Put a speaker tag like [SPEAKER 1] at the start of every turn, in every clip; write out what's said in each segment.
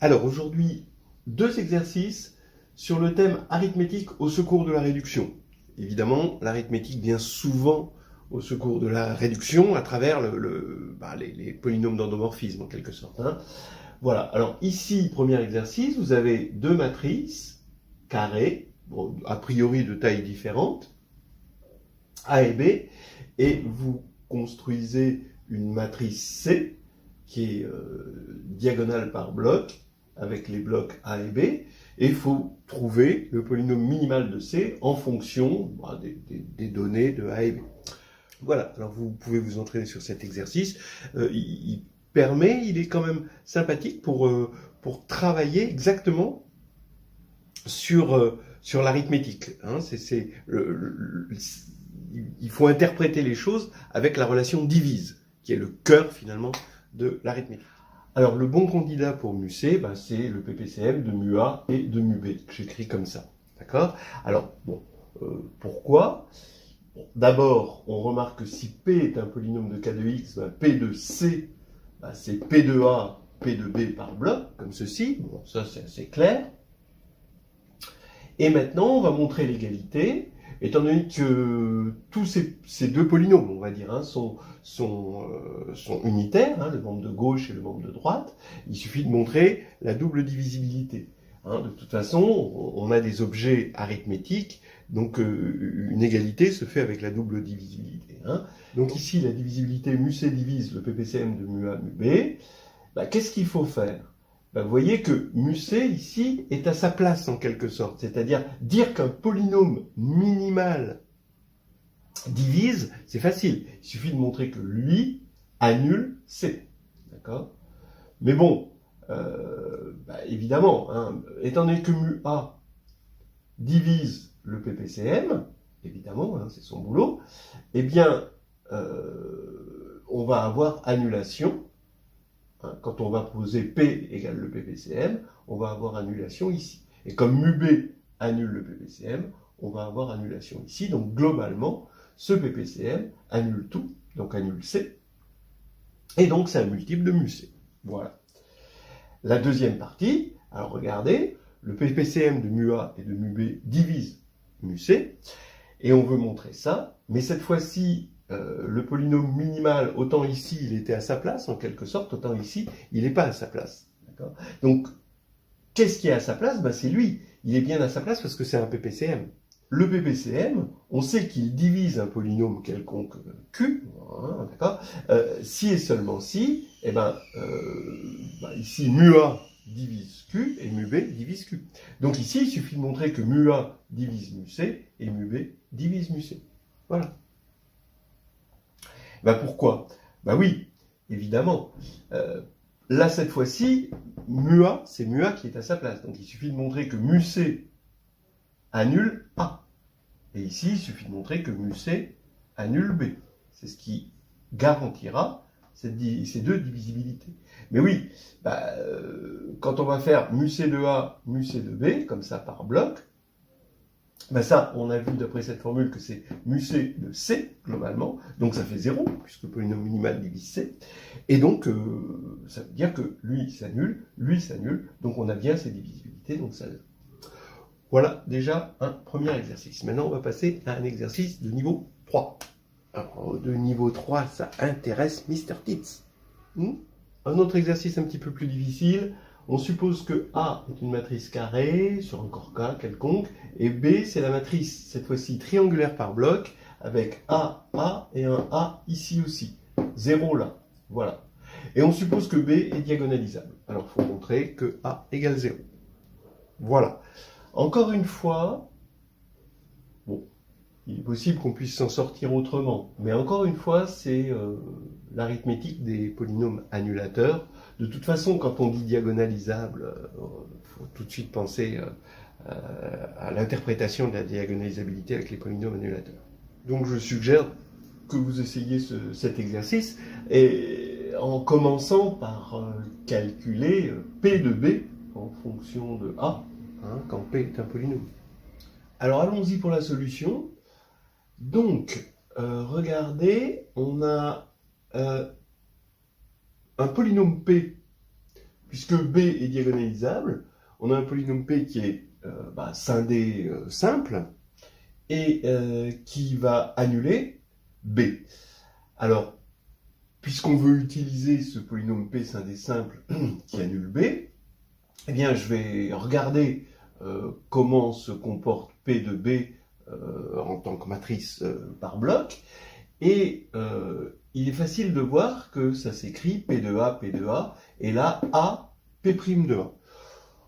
[SPEAKER 1] Alors aujourd'hui, deux exercices sur le thème arithmétique au secours de la réduction. Évidemment, l'arithmétique vient souvent au secours de la réduction à travers les polynômes d'endomorphisme en quelque sorte. Voilà, alors ici, premier exercice, vous avez deux matrices carrées, bon, a priori de taille différente, A et B, et vous construisez une matrice C qui est diagonale par bloc, avec les blocs A et B, et il faut trouver le polynôme minimal de C en fonction des données de A et B. Voilà, alors vous pouvez vous entraîner sur cet exercice. Il est quand même sympathique pour travailler exactement sur l'arithmétique. Il faut interpréter les choses avec la relation divise, qui est le cœur finalement de l'arithmétique. Alors le bon candidat pour mu-C, c'est le PPCM de mu-A et de mu-B, que j'écris comme ça. D'accord ? Alors, bon, pourquoi ? Bon, d'abord, on remarque que si P est un polynôme de K de X, P de C, c'est P de A, P de B par bloc, comme ceci. Bon, ça c'est assez clair. Et maintenant, on va montrer l'égalité, étant donné que tous ces deux polynômes, on va dire, sont unitaires, le membre de gauche et le membre de droite. Il suffit de montrer la double divisibilité. De toute façon, on a des objets arithmétiques, donc une égalité se fait avec la double divisibilité. Donc ici, la divisibilité mu-C divise le PPCM de mu-A, mu-B. Qu'est-ce qu'il faut faire ? Vous voyez que mu-C, ici, est à sa place, en quelque sorte. C'est-à-dire, dire qu'un polynôme minimal divise, c'est facile. Il suffit de montrer que lui annule C. D'accord ? Mais bon, évidemment, étant donné que mu-A divise le PPCM, évidemment, c'est son boulot, eh bien, on va avoir annulation. Quand on va poser P égale le PPCM, on va avoir annulation ici. Et comme mu-B annule le PPCM, on va avoir annulation ici. Donc globalement, ce PPCM annule tout, donc annule C. Et donc c'est un multiple de mu-C. Voilà. La deuxième partie, alors regardez, le PPCM de mu-A et de mu-B divise mu-C. Et on veut montrer ça, mais cette fois-ci, le polynôme minimal, autant ici il était à sa place en quelque sorte, autant ici il n'est pas à sa place. Donc, qu'est-ce qui est à sa place ? C'est lui. Il est bien à sa place parce que c'est un PPCM. Le PPCM, on sait qu'il divise un polynôme quelconque Q, si et seulement si, ici mu-A divise Q et mu-B divise Q. Donc ici, il suffit de montrer que mu-A divise mu-C et mu-B divise mu-C. Voilà. Pourquoi ? Oui, évidemment. Là, cette fois-ci, mu-A, c'est mu-A qui est à sa place. Donc il suffit de montrer que mu-C annule A. Et ici, il suffit de montrer que mu-C annule B. C'est ce qui garantira ces deux divisibilités. Mais oui, quand on va faire mu-C de A, mu-C de B, comme ça par bloc, ça, on a vu d'après cette formule que c'est mu-C de C, globalement, donc ça fait 0, puisque le polynôme minimal divise C, et donc ça veut dire que lui s'annule, donc on a bien ces divisibilités, donc ça... Voilà déjà un premier exercice. Maintenant, on va passer à un exercice de niveau 3. Alors, de niveau 3, ça intéresse Mr. Tits. Un autre exercice un petit peu plus difficile. On suppose que A est une matrice carrée, sur un corps K quelconque, et B, c'est la matrice, cette fois-ci, triangulaire par bloc, avec A, A et un A ici aussi. 0 là. Voilà. Et on suppose que B est diagonalisable. Alors, il faut montrer que A égale 0. Voilà. Encore une fois, bon, il est possible qu'on puisse s'en sortir autrement, mais encore une fois, c'est l'arithmétique des polynômes annulateurs. De toute façon, quand on dit diagonalisable, il faut tout de suite penser à l'interprétation de la diagonalisabilité avec les polynômes annulateurs. Donc je suggère que vous essayiez cet exercice, et en commençant par calculer P de B en fonction de A, quand P est un polynôme. Alors allons-y pour la solution. Donc, regardez, on a euh, un polynôme P, puisque B est diagonalisable, on a un polynôme P qui est scindé simple et qui va annuler B. Alors, puisqu'on veut utiliser ce polynôme P scindé simple qui annule B, eh bien, je vais regarder comment se comporte P de B en tant que matrice par bloc. Et il est facile de voir que ça s'écrit P de A, P de A, et là A, P' de A.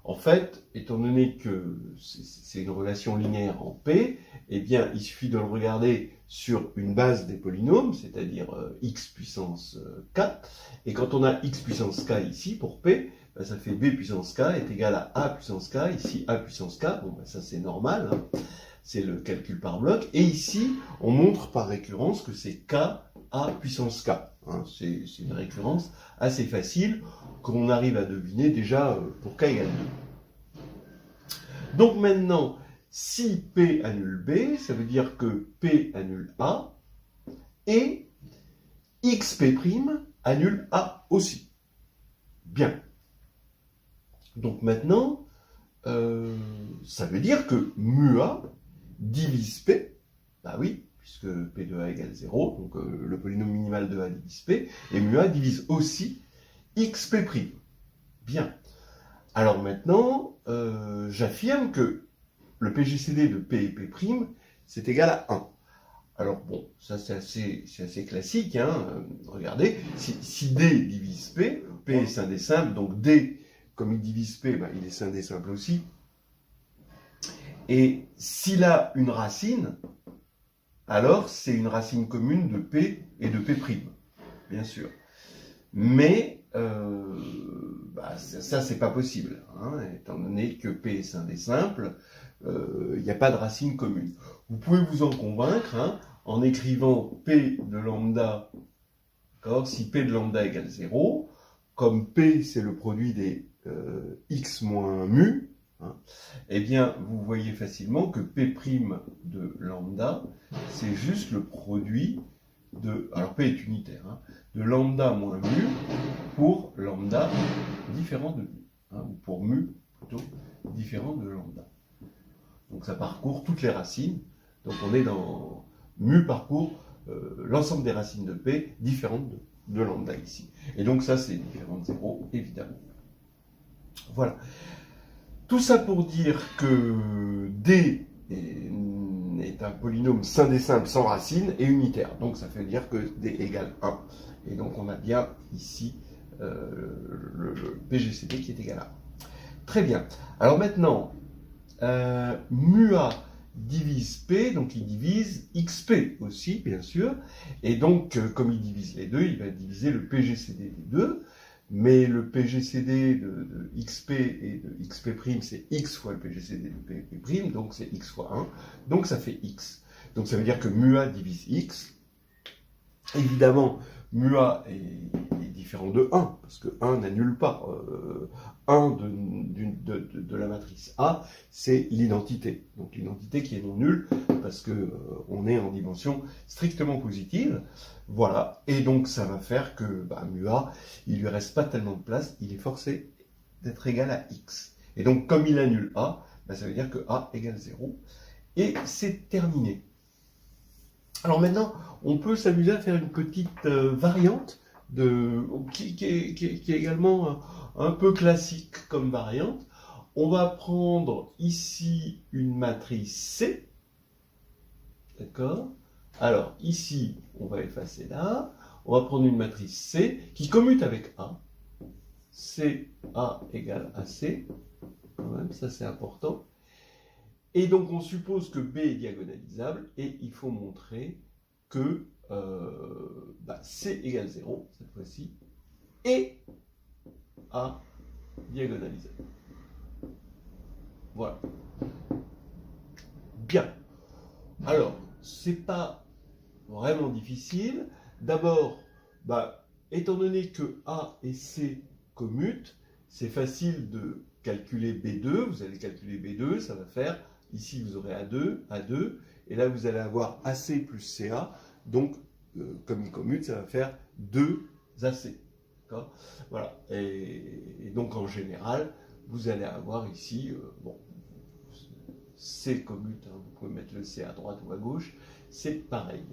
[SPEAKER 1] En fait, étant donné que c'est une relation linéaire en P, eh bien, il suffit de le regarder sur une base des polynômes, c'est-à-dire x puissance k, et quand on a x puissance k ici pour P, ben, ça fait B puissance k est égal à A puissance k, ici A puissance k, bon ben, ça c'est normal, hein. C'est le calcul par bloc, et ici, on montre par récurrence que c'est k A puissance k. Hein. C'est une récurrence assez facile, qu'on arrive à deviner déjà pour k égale 2. Donc maintenant, si P annule B, ça veut dire que P annule A, et XP' annule A aussi. Bien. Donc maintenant, ça veut dire que mu A divise P, bah oui, puisque P de A égale 0, donc le polynôme minimal de A divise P, et mu A divise aussi XP'. Bien. Alors maintenant, j'affirme que le PGCD de P et P', c'est égal à 1. Alors bon, ça c'est assez classique, hein. Regardez, si D divise P, P est scindé simple, donc D, comme il divise P, ben, il est scindé simple aussi. Et s'il a une racine, alors c'est une racine commune de P et de P', bien sûr. Mais ça c'est pas possible, hein, étant donné que P est scindé simple, il n'y a pas de racine commune. Vous pouvez vous en convaincre hein, en écrivant P de lambda, si P de lambda égale 0, comme P c'est le produit des x moins mu, hein, eh bien vous voyez facilement que P' de lambda, c'est juste le produit de, alors P est unitaire, hein, de lambda moins mu pour lambda différent de mu, hein, ou pour mu plutôt différent de lambda. Donc ça parcourt toutes les racines, donc on est dans mu parcourt l'ensemble des racines de P différentes de lambda ici. Et donc ça c'est différent de 0, évidemment. Voilà. Tout ça pour dire que D est un polynôme scindé simple sans racine et unitaire. Donc ça fait dire que D égale 1. Et donc on a bien ici le PGCD qui est égal à 1. Très bien. Alors maintenant, mu A divise P, donc il divise XP aussi, bien sûr. Et donc, comme il divise les deux, il va diviser le PGCD des deux. Mais le PGCD de XP et de XP', c'est X fois le PGCD de P', donc c'est X fois 1. Donc ça fait X. Donc ça veut dire que mu A divise X. Évidemment, mu A est différent de 1, parce que 1 n'annule pas. 1 de la matrice A, c'est l'identité. Donc l'identité qui est non nulle, parce qu'on est en dimension strictement positive. Voilà, et donc ça va faire que mu A, il lui reste pas tellement de place, il est forcé d'être égal à X. Et donc comme il annule A, ça veut dire que A égale 0. Et c'est terminé. Alors maintenant, on peut s'amuser à faire une petite variante qui est également un peu classique comme variante. On va prendre ici une matrice C, d'accord? Alors ici, on va effacer là, on va prendre une matrice C qui commute avec A. CA égale AC, quand même, ça c'est important. Et donc on suppose que B est diagonalisable et il faut montrer que C égale 0 cette fois-ci et A diagonalisable. Voilà. Bien. Alors, c'est pas vraiment difficile. D'abord, étant donné que A et C commutent, c'est facile de calculer B2. Vous allez calculer B2, ça va faire, ici vous aurez A2, et là vous allez avoir AC plus CA. Donc comme il commute, ça va faire 2 AC. D'accord ? Voilà. Et donc en général, vous allez avoir ici, bon, C commute, hein, vous pouvez mettre le C à droite ou à gauche, c'est pareil.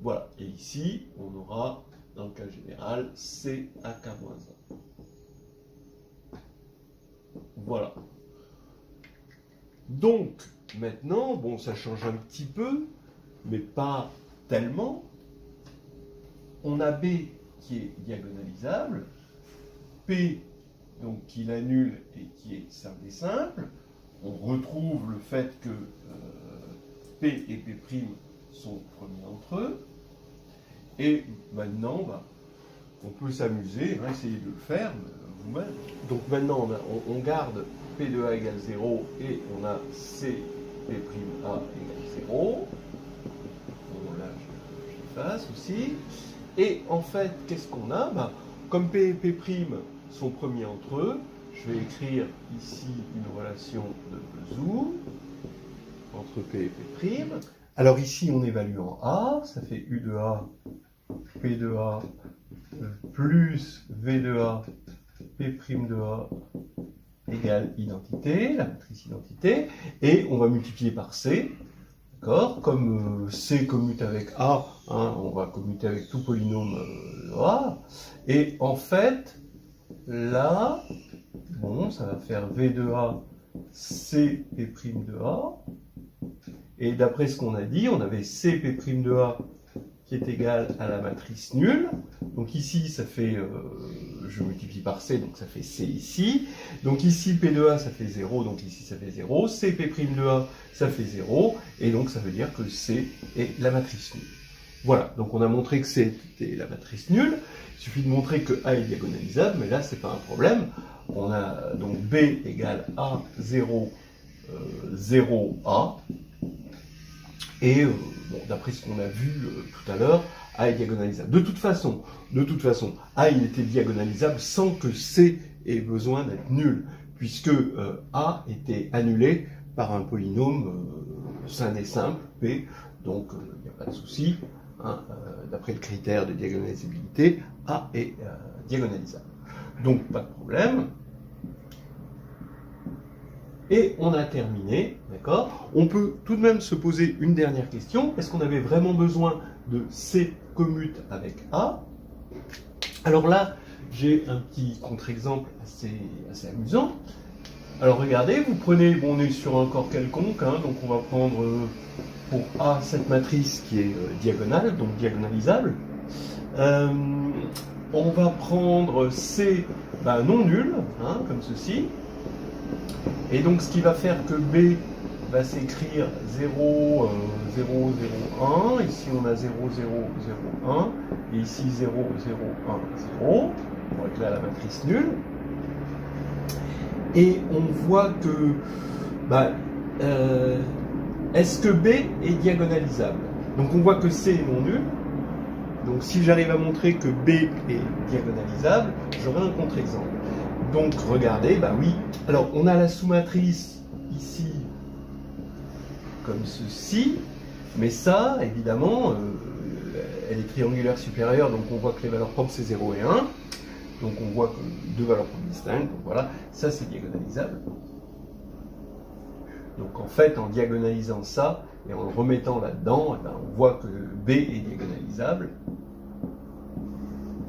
[SPEAKER 1] Voilà. Et ici, on aura, dans le cas général, C à K-1. Voilà. Donc, maintenant, bon, ça change un petit peu, mais pas tellement. On a B qui est diagonalisable, P, donc qui l'annule et qui est simple et simple. On retrouve le fait que P et P' sont premiers entre eux. Et maintenant, bah, on peut s'amuser, hein, essayer de le faire vous-même. Donc maintenant, on garde P de A égale 0 et on a C P' A égale 0. Bon, là, j'efface aussi. Et en fait, qu'est-ce qu'on a? Bah, comme P et P' sont premiers entre eux, je vais écrire ici une relation de Bezout entre P et P'. Alors ici, on évalue en A, ça fait U de A, P de A, plus V de A, P' de A, égale identité, la matrice identité, et on va multiplier par C, d'accord? Comme C commute avec A, hein, on va commuter avec tout polynôme de A, et en fait, là, bon, ça va faire V de A, C P' de A, et d'après ce qu'on a dit, on avait C P' de A qui est égal à la matrice nulle. Donc ici, ça fait, je multiplie par C, donc ça fait C ici. Donc ici, P de A, ça fait 0, donc ici, ça fait 0. C P' de A, ça fait 0. Et donc, ça veut dire que C est la matrice nulle. Voilà, donc on a montré que C était la matrice nulle. Il suffit de montrer que A est diagonalisable, mais là, c'est pas un problème. On a donc B égale A, 0, 0, A. Et bon, d'après ce qu'on a vu tout à l'heure, A est diagonalisable. De toute façon, A il était diagonalisable sans que C ait besoin d'être nul, puisque A était annulé par un polynôme sain et simple, P, donc il n'y a pas de souci. Hein, d'après le critère de diagonalisabilité, A est diagonalisable. Donc pas de problème. Et on a terminé, d'accord? On peut tout de même se poser une dernière question. Est-ce qu'on avait vraiment besoin de C commute avec A? Alors là, j'ai un petit contre-exemple assez amusant. Alors regardez, vous prenez, bon, on est sur un corps quelconque, hein, donc on va prendre pour A cette matrice qui est diagonale, donc diagonalisable. On va prendre C non nul, hein, comme ceci. Et donc ce qui va faire que B va s'écrire 0, 0, 0, 1. Ici on a 0, 0, 0, 1. Et ici 0, 0, 1, 0. Donc là la matrice nulle. Et on voit que est-ce que B est diagonalisable? Donc on voit que C est non nul. Donc si j'arrive à montrer que B est diagonalisable, j'aurai un contre-exemple. Donc regardez, oui. Alors on a la sous-matrice ici comme ceci, mais ça, évidemment, elle est triangulaire supérieure, donc on voit que les valeurs propres c'est 0 et 1. Donc on voit que deux valeurs propres distinctes, donc voilà, ça c'est diagonalisable. Donc en fait, en diagonalisant ça et en le remettant là-dedans, on voit que B est diagonalisable,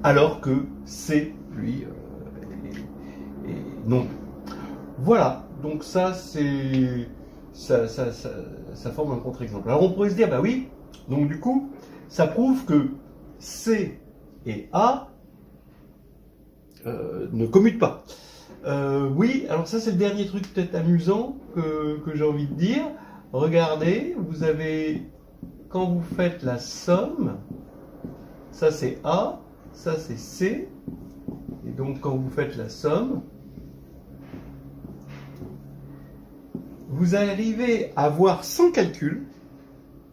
[SPEAKER 1] alors que C, lui, est non. Voilà, donc ça c'est ça forme un contre-exemple. Alors on pourrait se dire, oui, donc du coup, ça prouve que C et A ne commutent pas. Oui, alors ça c'est le dernier truc peut-être amusant que j'ai envie de dire. Regardez, vous avez, quand vous faites la somme, ça c'est A, ça c'est C, et donc quand vous faites la somme, vous arrivez à voir sans calcul,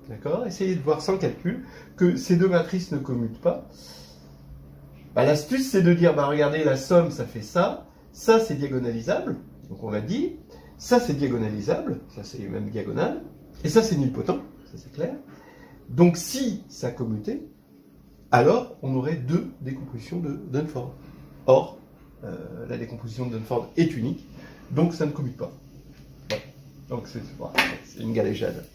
[SPEAKER 1] d'accord, essayez de voir sans calcul, que ces deux matrices ne commutent pas. L'astuce c'est de dire, regardez, la somme ça fait ça c'est diagonalisable, donc on l'a dit, ça c'est diagonalisable, ça c'est même diagonale, et ça c'est nilpotent, ça c'est clair. Donc si ça commutait, alors on aurait deux décompositions de Dunford. Or, la décomposition de Dunford est unique, donc ça ne commute pas. Voilà. Donc c'est une galéjade.